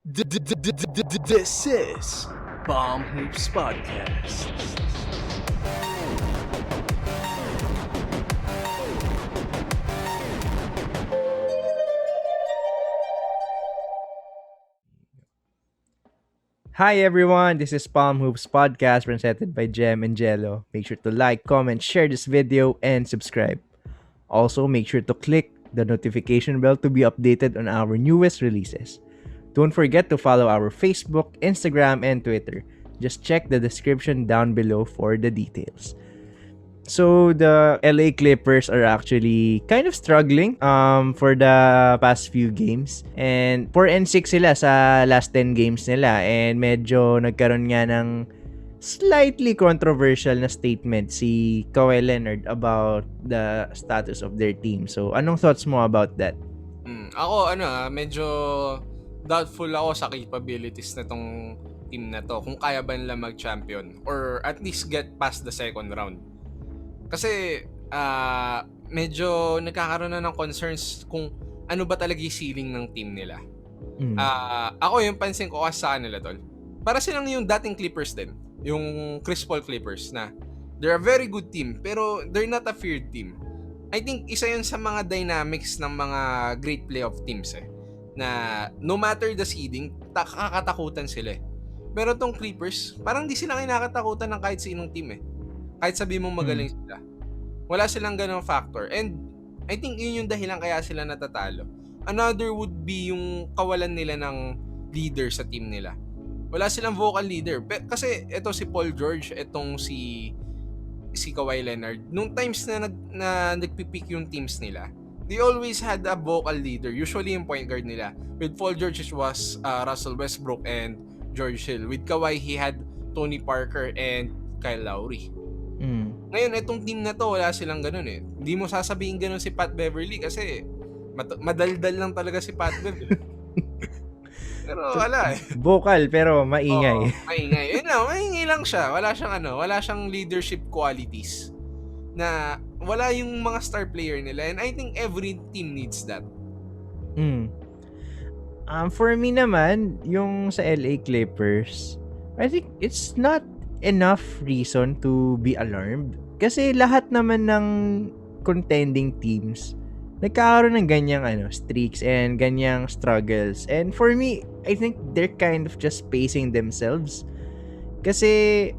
This is Bomb Hoops Podcast. Hi everyone, this is Palm Hoops Podcast presented by Jem and Jello. Make sure to like, comment, share this video, and subscribe. Also, make sure to click the notification bell to be updated on our newest releases. Don't forget to follow our Facebook, Instagram, and Twitter. Just check the description down below for the details. So the LA Clippers are actually kind of struggling for the past few games, and 4-6 sila sa last 10 games nila, and medyo nagkaroon nga ng slightly controversial na statement si Kawhi Leonard about the status of their team. So anong thoughts mo about that? Ako medyo doubtful ako sa capabilities na tong team na to, kung kaya ba nila mag-champion or at least get past the second round. Kasi medyo nagkakaroon na ng concerns kung ano ba talaga yung ceiling ng team nila. Ako yung pansin ko kasi sa kanila, tol. Para silang yung dating Clippers din. Yung Chris Paul Clippers na they're a very good team pero they're not a feared team. I think isa yun sa mga dynamics ng mga great playoff teams na no matter the seeding, kakatakutan sila Pero tong Clippers, parang di sila kinakatakutan ng kahit sinong team Kahit sabi mong magaling sila. Wala silang ganong factor. And I think yun yung dahilan kaya sila natatalo. Another would be yung kawalan nila ng leader sa team nila. Wala silang vocal leader. Kasi ito si Paul George, itong si Kawhi Leonard, nung times na nagpipick yung teams nila, they always had a vocal leader. Usually yung point guard nila. With Paul George, it was Russell Westbrook and George Hill. With Kawhi, he had Tony Parker and Kyle Lowry. Ngayon, itong team na to, wala silang ganun Hindi mo sasabihin ganun si Pat Beverly kasi madaldal lang talaga si Pat Bev. Pero wala Vocal pero maingay. Maingay. Yun lang, maingay lang siya. Wala siyang leadership qualities na wala yung mga star player nila. And I think every team needs that. For me naman, yung sa LA Clippers, I think it's not enough reason to be alarmed. Kasi lahat naman ng contending teams nagkakaroon ng ganyang streaks and ganyang struggles. And for me, I think they're kind of just pacing themselves. Kasi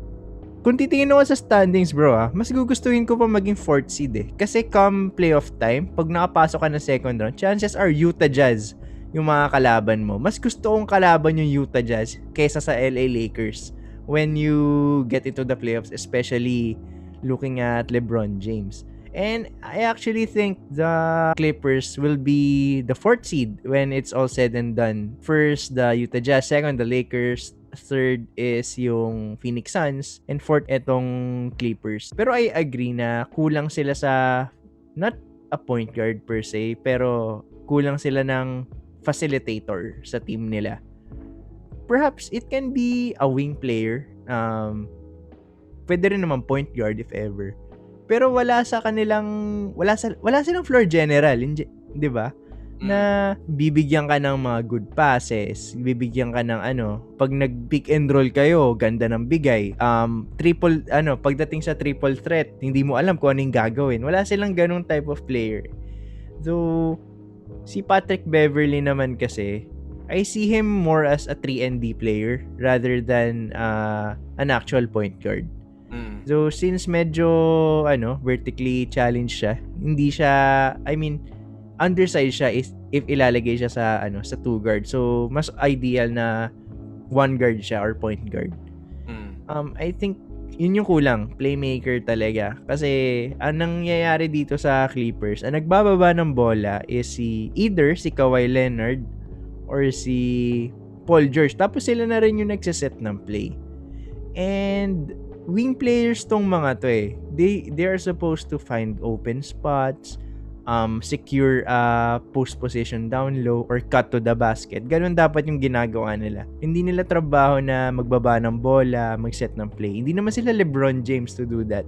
kung titingin ako sa standings, bro, mas gugustuhin ko pa maging 4th seed Kasi come playoff time, pag nakapasok ka ng second round, chances are Utah Jazz yung mga kalaban mo. Mas gusto kong kalaban yung Utah Jazz kaysa sa LA Lakers when you get into the playoffs, especially looking at LeBron James. And I actually think the Clippers will be the 4th seed when it's all said and done. First, the Utah Jazz. Second, the Lakers. Third is yung Phoenix Suns. And fourth, etong Clippers. Pero I agree na kulang sila sa, not a point guard per se, pero kulang sila ng facilitator sa team nila. Perhaps it can be a wing player. Pwede rin naman point guard if ever. Pero wala silang floor general, 'di ba? Na bibigyan ka ng mga good passes, bibigyan ka ng pag nag-pick and roll kayo, ganda ng bigay. Pagdating sa triple threat, hindi mo alam kung anong gagawin. Wala silang ganung type of player. So, si Patrick Beverly naman kasi, I see him more as a 3-and-D player rather than an actual point guard. So, since medyo, vertically challenged siya, hindi siya, undersized siya if ilalagay siya sa, sa 2 guard. So, mas ideal na 1 guard siya or point guard. I think, yun yung kulang, playmaker talaga. Kasi, ang nangyayari dito sa Clippers, ang nagbababa ng bola is either si Kawhi Leonard or si Paul George. Tapos sila na rin yung nagsiset ng play. And, wing players tong mga to They are supposed to find open spots, secure post position down low, or cut to the basket. Ganun dapat yung ginagawa nila. Hindi nila trabaho na magbaba ng bola, mag-set ng play. Hindi naman sila LeBron James to do that.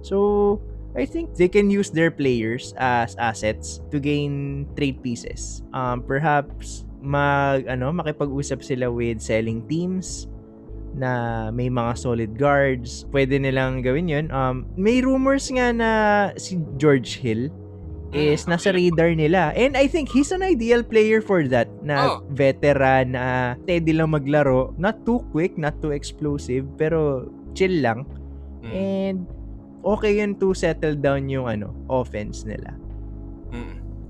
So, I think they can use their players as assets to gain trade pieces. Perhaps makipag-usap sila with selling teams na may mga solid guards. Pwede nilang gawin yun. May rumors nga na si George Hill is nasa radar nila. And I think he's an ideal player for that. Na veteran, na steady lang maglaro. Not too quick, not too explosive, pero chill lang. And okay yun to settle down yung offense nila.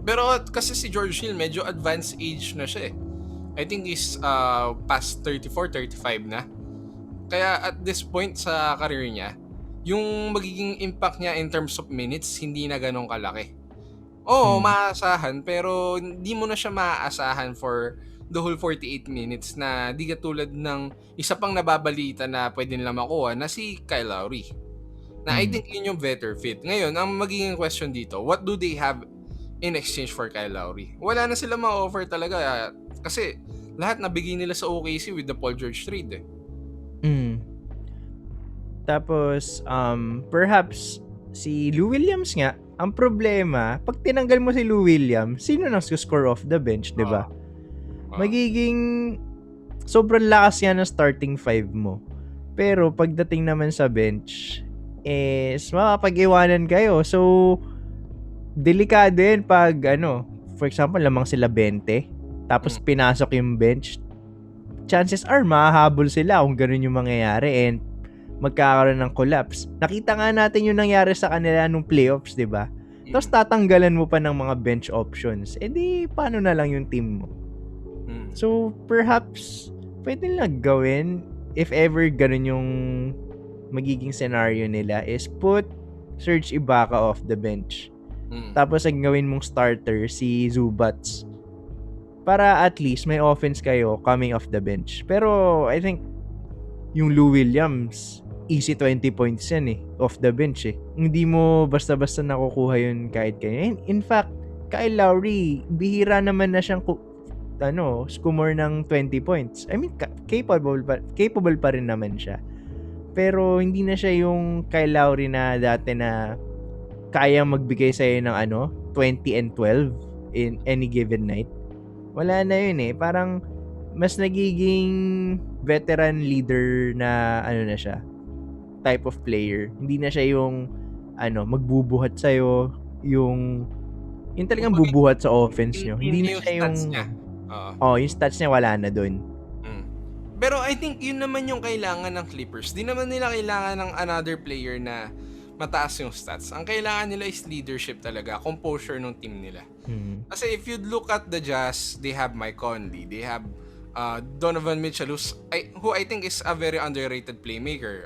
Pero kasi si George Hill, medyo advanced age na siya eh. I think he's past 34, 35 na. Kaya at this point sa career niya, yung magiging impact niya in terms of minutes, hindi na ganun kalaki. Oo, maaasahan, pero hindi mo na siya maaasahan for the whole 48 minutes na di katulad ng isa pang nababalita na pwede nila makuha na si Kyle Lowry. Na I think yun yung better fit. Ngayon, ang magiging question dito, what do they have in exchange for Kyle Lowry? Wala na sila ma-offer talaga kasi lahat nabigay nila sa OKC with the Paul George trade eh. Tapos, perhaps, si Lou Williams nga, ang problema, pag tinanggal mo si Lou Williams, sino nang score off the bench, di ba? Magiging sobrang lakas yan ng starting five mo. Pero pagdating naman sa bench, is makapag-iwanan kayo. So, delikado yun pag, for example, lamang sila 20, tapos pinasok yung bench, chances are, mahahabol sila kung ganun yung mangyayari and magkakaroon ng collapse. Nakita nga natin yung nangyari sa kanila nung playoffs, di ba? Tapos tatanggalan mo pa ng mga bench options. Eh di, paano na lang yung team mo? So, perhaps, pwede lang gawin if ever ganun yung magiging scenario nila is put Serge Ibaka off the bench. Tapos, ang gawin mong starter si Zubats. Para at least may offense kayo coming off the bench. Pero, I think, yung Lou Williams, easy 20 points yan eh, off the bench eh. Hindi mo basta-basta nakukuha yun kahit kaya. In fact, Kyle Lowry, bihira naman na siyang score ng 20 points. I mean, capable pa rin naman siya. Pero hindi na siya yung Kyle Lowry na dati na kaya magbigay sa'yo ng 20 and 12 in any given night. Wala na yun eh. Parang mas nagiging veteran leader na na siya, type of player. Hindi na siya yung magbubuhat sa'yo, yung talagang bubuhat sa offense nyo. Hindi na siya yung yung stats niya wala na dun. Pero I think yun naman yung kailangan ng Clippers. Di naman nila kailangan ng another player na mataas yung stats. Ang kailangan nila is leadership talaga, composure ng team nila. Kasi if you look at the Jazz, they have Mike Conley, they have Donovan Mitchell, who I think is a very underrated playmaker.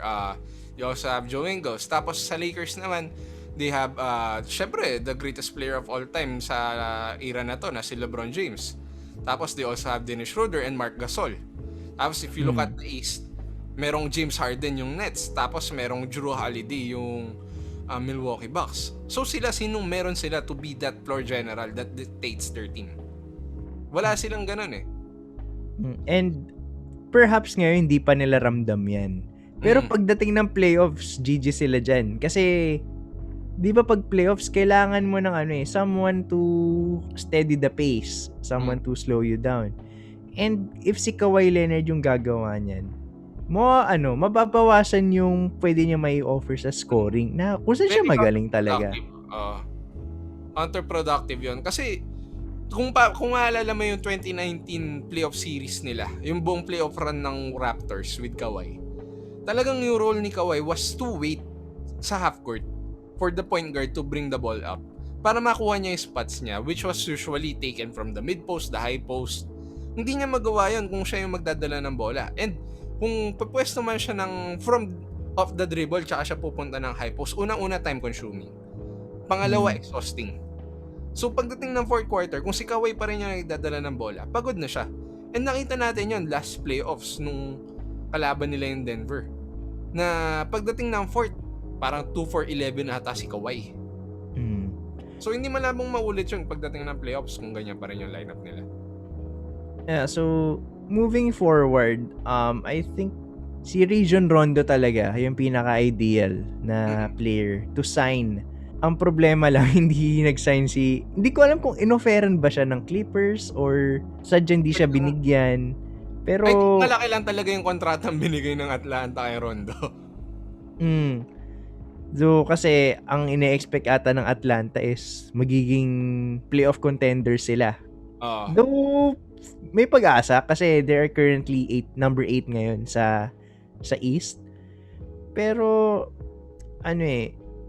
You also have Joe Ingles. Tapos sa Lakers naman, they have, syempre, the greatest player of all time sa era na to, na si LeBron James. Tapos they also have Dennis Schroeder and Marc Gasol. Tapos if you look at the East, merong James Harden yung Nets. Tapos merong Jrue Holiday yung Milwaukee Bucks. So sinong meron sila to be that floor general that dictates their team? Wala silang ganun eh. And perhaps ngayon hindi pa nila ramdam yan. Pero pagdating ng playoffs, GG sila dyan. Kasi, di ba pag playoffs, kailangan mo ng someone to steady the pace. Someone to slow you down. And if si Kawhi Leonard yung gagawa niyan, mababawasan yung pwede niya may offer sa scoring na kung saan siya magaling talaga. Counterproductive yun. Kasi, kung maalala mo yung 2019 playoff series nila, yung buong playoff run ng Raptors with Kawhi, talagang yung role ni Kawhi was to wait sa half court for the point guard to bring the ball up para makuha niya yung spots niya, which was usually taken from the mid post, the high post. Hindi niya magawa yun kung siya yung magdadala ng bola. And kung pupwesto man siya from off the dribble tsaka siya pupunta ng high post, unang-una time consuming. Pangalawa, exhausting. So pagdating ng fourth quarter, kung si Kawhi pa rin yung nagdadala ng bola, pagod na siya. And nakita natin yun last playoffs nung kalaban nila yung Denver. Na pagdating ng fourth, parang 2-for-11 ata si Kawhi. So hindi malabong maulit yun pagdating ng playoffs kung ganyan pa rin yung lineup nila. Yeah, so moving forward, I think si Rajon Rondo talaga yung pinaka-ideal na player to sign Ang problema lang, hindi nag-sign hindi ko alam kung inofferan ba siya ng Clippers or sadyang hindi siya binigyan. Pero, I think malaki lang talaga yung kontratang binigay ng Atlanta kay Rondo. So, kasi ang ine-expect ata ng Atlanta is magiging playoff contender sila. Though, may pag-asa kasi they are currently number 8 ngayon sa East. Pero,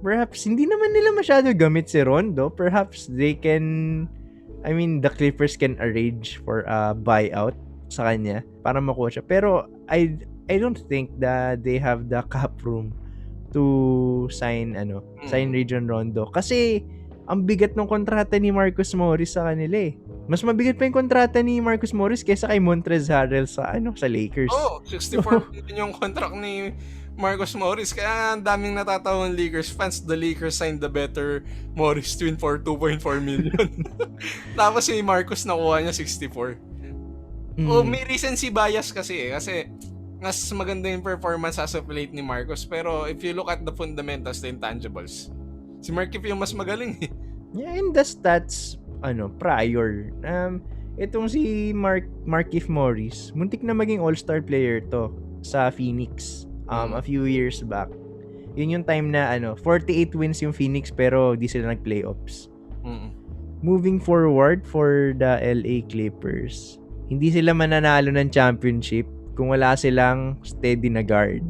perhaps hindi naman nila masyado gamit si Rondo. Perhaps the Clippers can arrange for a buyout sa kanya para makuha siya. Pero, I don't think that they have the cap room to sign Rajon Rondo. Kasi, ang bigat ng kontrata ni Marcus Morris sa kanila eh. Mas mabigat pa yung kontrata ni Marcus Morris kaysa kay Montrezl Harrell sa Lakers. 64 million yung contract ni Marcus Morris. Kaya ang daming natatawang Lakers fans. The Lakers signed the better Morris twin for 2.4 million. Tapos si Marcus nakuha niya 64. May recency bias kasi eh. Kasi mas maganda yung performance as of late ni Marcus. Pero if you look at the fundamentals, the intangibles, si Markieff yung mas magaling eh. Yeah, and the stats, prior. Itong si Markieff Morris, muntik na maging all-star player to sa Phoenix a few years back. Yun yung time na 48 wins yung Phoenix pero di sila nag-playoffs. Moving forward for the LA Clippers, hindi sila mananalo ng championship kung wala silang steady na guard.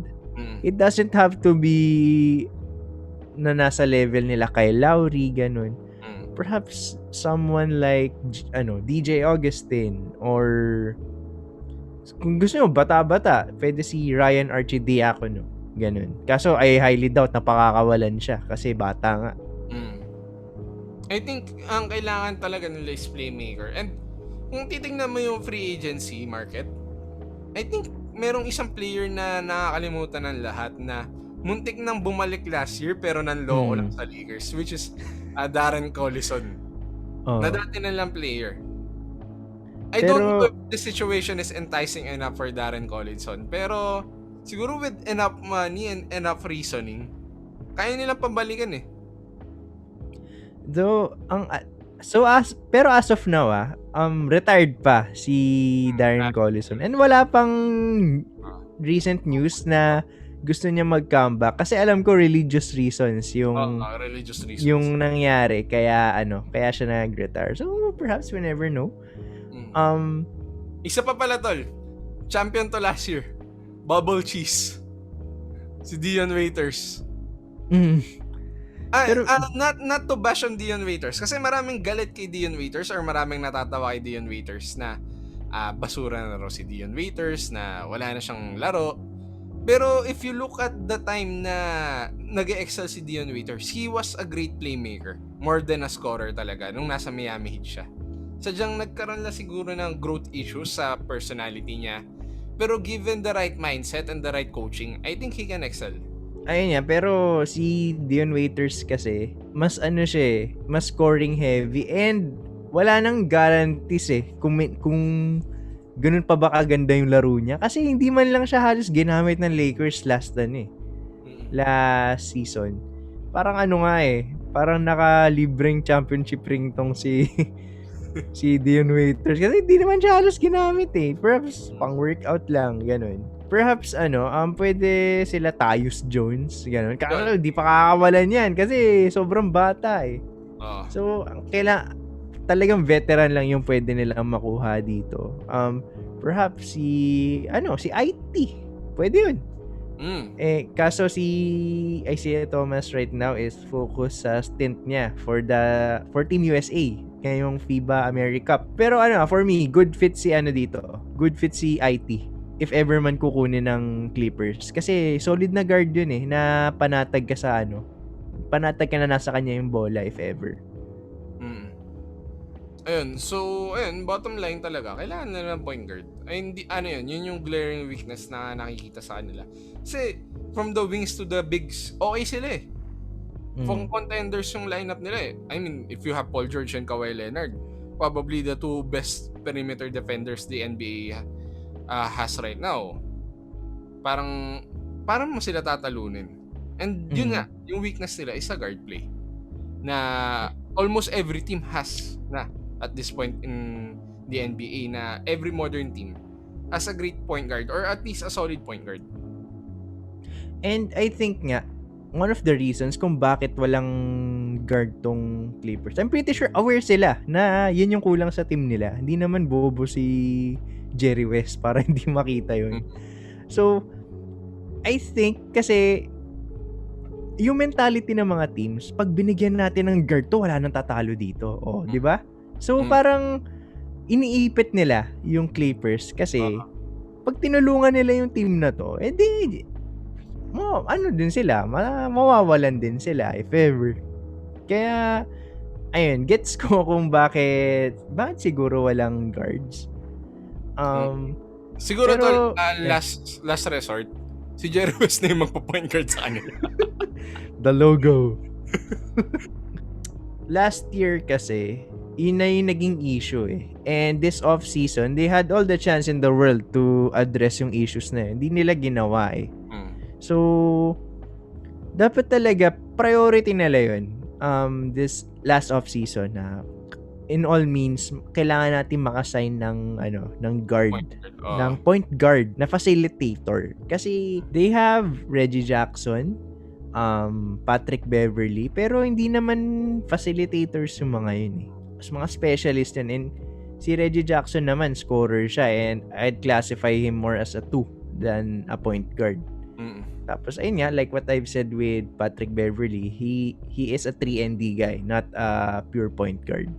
It doesn't have to be na nasa level nila kay Lowry, ganun. Perhaps someone like DJ Augustin or kung gusto nyo, bata-bata, pwede si Ryan Arcidiacono. Ganun. Kaso I highly doubt na pakakawalan siya kasi bata nga. I think ang kailangan talaga nila is playmaker. And kung titingnan mo yung free agency market, I think merong isang player na nakakalimutan ng lahat na muntik nang bumalik last year pero nanloko lang sa Lakers, which is Darren Collison. Na dati na lang player. I don't know if the situation is enticing enough for Darren Collison, pero siguro with enough money and enough reasoning, kaya nilang pambalikan eh. Though, pero as of now, retired pa si Darren Collison. And wala pang recent news na gusto niya mag-comeback. Kasi alam ko religious reasons yung nangyari. Kaya siya nag-retire. So, perhaps we never know. Isa pa pala tol. Champion to last year. Bubble cheese. Si Dion Waiters. Pero, not to bash on Dion Waiters kasi maraming galit kay Dion Waiters or maraming natatawa kay Dion Waiters na basura na raw si Dion Waiters, na wala na siyang laro. Pero if you look at the time na nag-excel si Dion Waiters, he was a great playmaker more than a scorer talaga nung nasa Miami Heat siya. Sadyang nagkaroon lang siguro ng growth issues sa personality niya, pero given the right mindset and the right coaching, I think he can excel. Ayun yan, pero si Dion Waiters kasi, mas siya mas scoring heavy and wala nang guarantees kung ganun pa ba kaganda yung laro niya. Kasi hindi man lang siya halos ginamit ng Lakers last season. Parang parang naka-libreng championship ring tong si Dion Waiters. Kasi hindi naman siya halos ginamit Perhaps pang workout lang, ganun. Perhaps pwede sila Tyus Jones, ganun. Kasi di pa kakawalan yan kasi sobrang bata So, talagang veteran lang yung pwede nilang makuha dito. Perhaps si IT. Pwede yun. Kaso si Isaiah Thomas right now is focused sa stint niya for Team USA ngayong FIBA AmeriCup. Pero for me, good fit si dito. Good fit si IT. If ever man kukunin ng Clippers. Kasi solid na guard yun na panatag ka sa panatag ka na nasa kanya yung bola if ever. Ayun, so bottom line talaga, kailangan nila ng point guard. Ay, hindi, yun yung glaring weakness na nakikita sa kanila. Kasi from the wings to the bigs, okay sila From contenders yung lineup nila I mean, if you have Paul George and Kawhi Leonard, probably the two best perimeter defenders the NBA has right now. Parang mo sila tatalunin. And yun nga, yung weakness nila is sa guard play. na almost every team has na at this point in the NBA, na every modern team has a great point guard or at least a solid point guard. And I think nga, one of the reasons kung bakit walang guard tong Clippers, I'm pretty sure aware sila na yun yung kulang sa team nila. Hindi naman bobo si Jerry West para hindi makita yun. So, I think kasi yung mentality ng mga teams, pag binigyan natin ng guard to, wala nang tatalo dito. Oh, di ba? So, parang iniipit nila yung Clippers kasi pag tinulungan nila yung team na to, edi ano din sila, mawawalan din sila if ever. Kaya, ayun, gets ko kung bakit siguro walang guards. Siguro pero, last resort, si Jerry West na yung magpo-point guard sa kanila. The logo. Last year kasi, yun na yung naging issue eh. And this off-season, they had all the chance in the world to address yung issues na yun. Hindi nila ginawa eh. So, dapat talaga priority nila yun. This last off-season na in all means, kailangan natin makasign ng guard. Ng point guard na facilitator. Kasi they have Reggie Jackson, Patrick Beverly, pero hindi naman facilitators yung mga yun eh. Mas mga specialist yun. And si Reggie Jackson naman, scorer siya, and I'd classify him more as a 2 than a point guard. Tapos ayun nga, like what I've said with Patrick Beverly, he is a 3-and-D guy, not a pure point guard.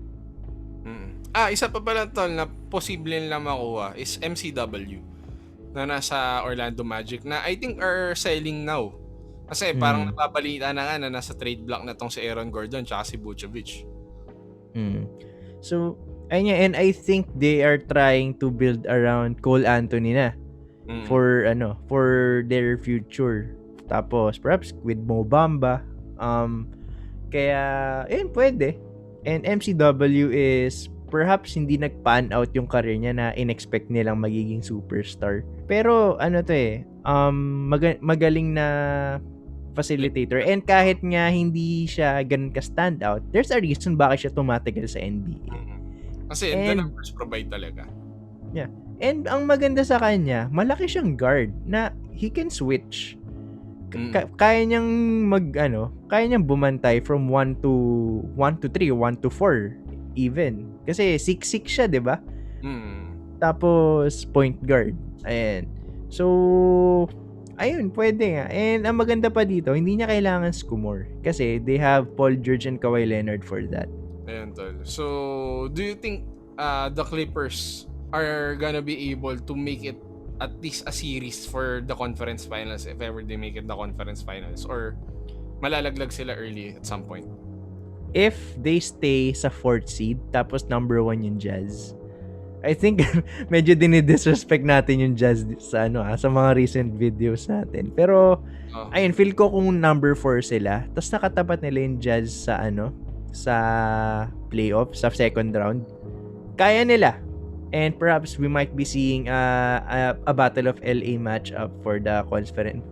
Isa pa pala tol na posible lang makuha is MCW na nasa Orlando Magic na I think are selling now. Kasi parang napabalita na nga na nasa trade block na tong si Aaron Gordon tsaka si Vucevic. So, ayun nga, and I think they are trying to build around Cole Anthony na for their future. Tapos perhaps with Mo Bamba, kaya pwede. And MCW is perhaps hindi nag-pan out yung career niya na in-expect nilang magiging superstar. Pero magaling na facilitator, and kahit nga hindi siya ganun ka-stand out, there's a reason bakit siya tumatagal sa NBA. Kasi the numbers provide talaga. Yeah. And ang maganda sa kanya, malaki siyang guard na he can switch. Kaya niyang kaya niyang bumantay from 1 to 3, 1 to 4 even. Kasi 6'6 siya, 'di ba? Tapos point guard. Ayan. So, ayun, pwede nga. And ang maganda pa dito, hindi niya kailangan score kasi they have Paul George and Kawhi Leonard for that. Ayan, tol. So, do you think the Clippers are gonna be able to make it at least a series for the conference finals if ever they make it the conference finals, or malalaglag sila early at some point? If they stay sa 4th seed tapos number 1 yung Jazz, I think medyo dinidisrespect natin yung Jazz sa sa mga recent videos natin. Pero ayun, feel ko kung number 4 sila tapos nakatapat nila yung Jazz sa sa playoff, sa second round, kaya nila. And perhaps we might be seeing a Battle of LA matchup for the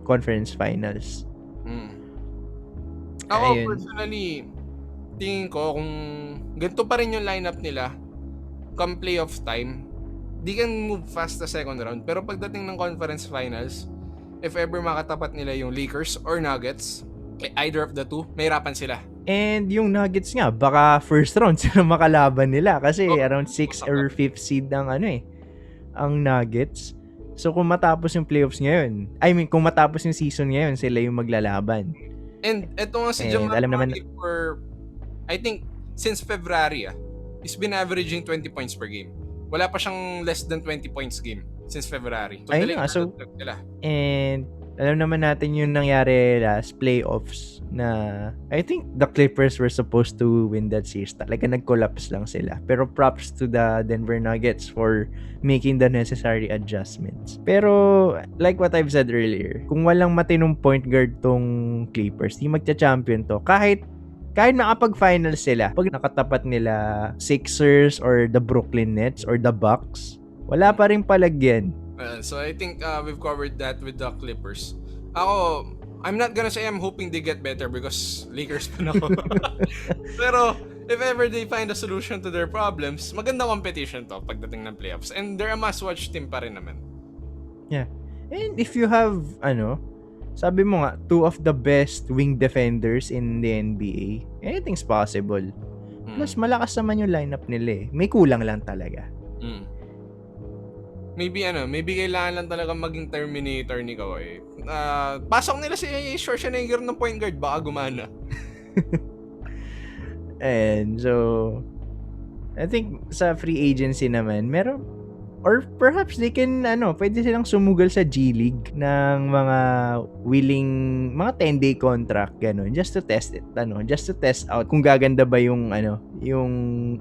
conference finals. Ako personally, tingin ko kung ganito pa rin yung lineup nila come playoff time, di can move fast sa second round. Pero pagdating ng conference finals, if ever makatapat nila yung Lakers or Nuggets, either of the two, mahirapan sila. And yung Nuggets nga, baka first round sila makalaban nila kasi around 6 or 5th seed ang ang Nuggets. So kung matapos yung playoffs ngayon, kung matapos yung season ngayon, sila yung maglalaban. And eto nga si Jamal Murray for, I think, since February, he's been averaging 20 points per game. Wala pa siyang less than 20 points game since February. So, and alam naman natin yung nangyari last playoffs na I think the Clippers were supposed to win that series. Talaga nag-collapse lang sila. Pero props to the Denver Nuggets for making the necessary adjustments. Pero like what I've said earlier, kung walang matinong point guard tong Clippers, di magcha-champion to. Kahit makapag-finals sila, pag nakatapat nila Sixers or the Brooklyn Nets or the Bucks, wala pa rin palagyan. So I think we've covered that with the Clippers. Ako, I'm not gonna say I'm hoping they get better because Lakers pa na ako. Pero, if ever they find a solution to their problems, maganda competition to pagdating ng playoffs. And they're a must-watch team pa rin naman. Yeah. And if you have, sabi mo nga, two of the best wing defenders in the NBA, anything's possible. Plus, malakas naman yung lineup nila eh. May kulang lang talaga. Maybe kailangan lang talaga maging Terminator ni Kawhi. Pasok nila si Schwarzenegger ng point guard, baka gumana. And so, I think sa free agency naman, meron, or perhaps they can, pwede silang sumugal sa G League ng mga willing, mga 10-day contract, gano'n, just to test it, just to test out kung gaganda ba yung, yung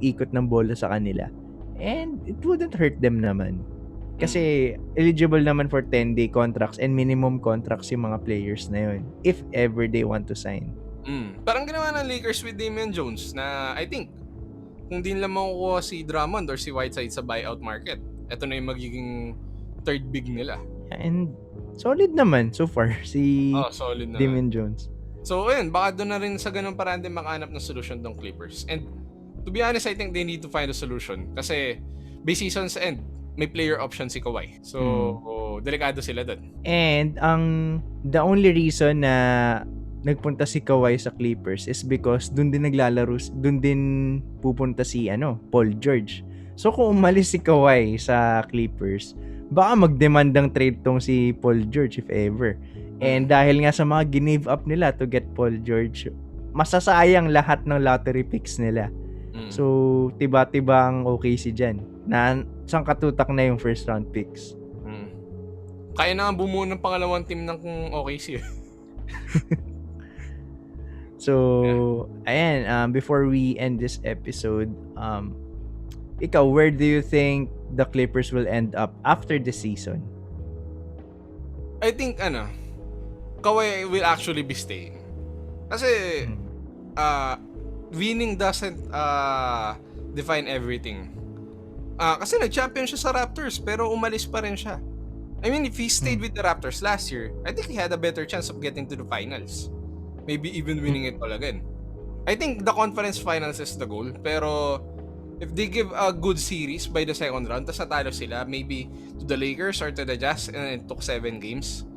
ikot ng bola sa kanila. And it wouldn't hurt them naman. Kasi eligible naman for 10-day contracts and minimum contracts yung mga players na yun, if ever they want to sign. Parang ginawa ng Lakers with Damian Jones na I think kung di nila makukuha si Drummond or si Whiteside sa buyout market, eto na yung magiging third big nila. And solid naman so far si solid na. Damian Jones. So ayun, baka doon na rin sa ganung paraan din makahanap ng solution ng Clippers. And to be honest, I think they need to find a solution kasi by season's end, may player option si Kawhi. So delikado sila doon. And the only reason na nagpunta si Kawhi sa Clippers is because doon din naglalaro, doon din pupunta si Paul George. So kung umalis si Kawhi sa Clippers, baka mag-demand ng trade tong si Paul George if ever. And dahil nga sa mga give up nila to get Paul George, masasayang lahat ng lottery picks nila. So tiba-tiba ang OKC dyan na sang katutak na yung first round picks. Kaya na bumuo ng pangalawang team ng OKC. So, ayan, before we end this episode, ikaw, where do you think the Clippers will end up after the season? I think, Kawhi will actually be staying. Kasi, winning doesn't define everything. Kasi nag-champion siya sa Raptors, pero umalis pa rin siya. I mean, if he stayed with the Raptors last year, I think he had a better chance of getting to the finals. Maybe even winning it all again. I think the conference finals is the goal. Pero if they give a good series by the second round, tas natalo sila, maybe to the Lakers or to the Jazz, and it took 7 games,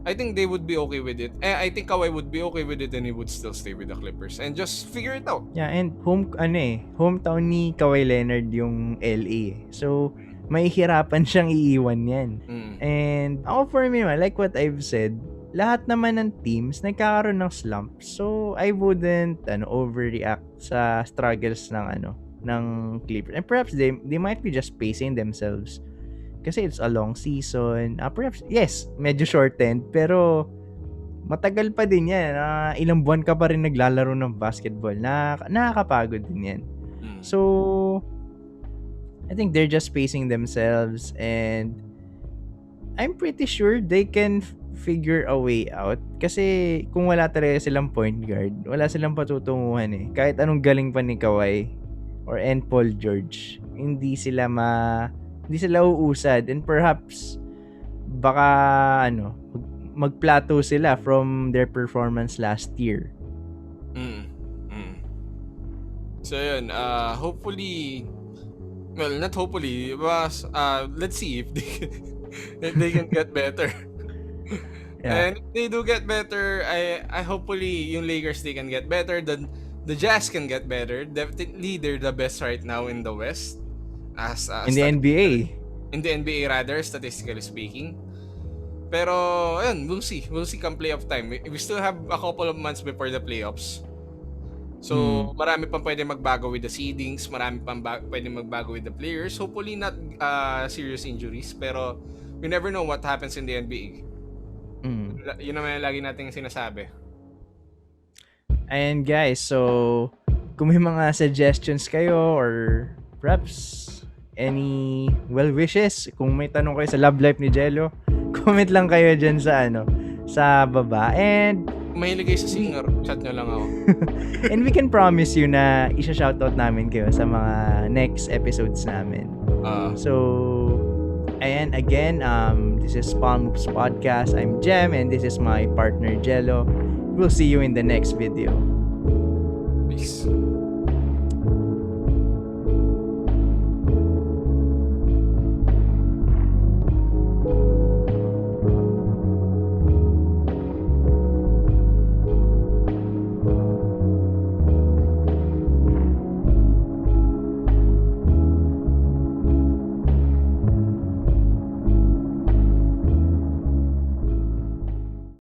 I think they would be okay with it. I think Kawhi would be okay with it and he would still stay with the Clippers and just figure it out. Yeah, and hometown ni Kawhi Leonard yung LA. So, mahihirapan siyang iiwan yan. And ako for me, like what I've said, lahat naman ng teams nagkakaroon ng slump. So, I wouldn't overreact sa struggles ng Clippers. And perhaps they might be just pacing themselves. Kasi it's a long season. Perhaps, yes, medyo shortened, pero matagal pa din yan. Ilang buwan ka pa rin naglalaro ng basketball. Nakakapagod din yan. So, I think they're just pacing themselves and I'm pretty sure they can figure a way out. Kasi kung wala talaga silang point guard, wala silang patutunguhan eh. Kahit anong galing pa ni Kawhi or Paul George, hindi sila uusad and perhaps baka mag-plateau sila from their performance last year. So yun, hopefully, well, not hopefully, but let's see if they can get better. Yeah. And if they do get better, I hopefully yung Lakers they can get better, the Jazz can get better. Definitely they're the best right now in the West. In the NBA. In the NBA rather, statistically speaking. Pero, ayun, we'll see. We'll see come playoff time. We still have a couple of months before the playoffs. So, marami pang pwede magbago with the seedings. Marami pang pwede magbago with the players. Hopefully not serious injuries. Pero, you never know what happens in the NBA. Yun naman yung lagi nating sinasabi. And guys, so, kung may mga suggestions kayo or perhaps any well wishes, kung may tanong kayo sa love life ni Jello, comment lang kayo dyan sa baba. And mahilig kayo sa singer, chat nyo lang ako. And we can promise you na isa-shoutout namin kayo sa mga next episodes namin. So And again, this is Palm Moves Podcast. I'm Jem, and this is my partner Jello. We'll see you in the next video. Peace.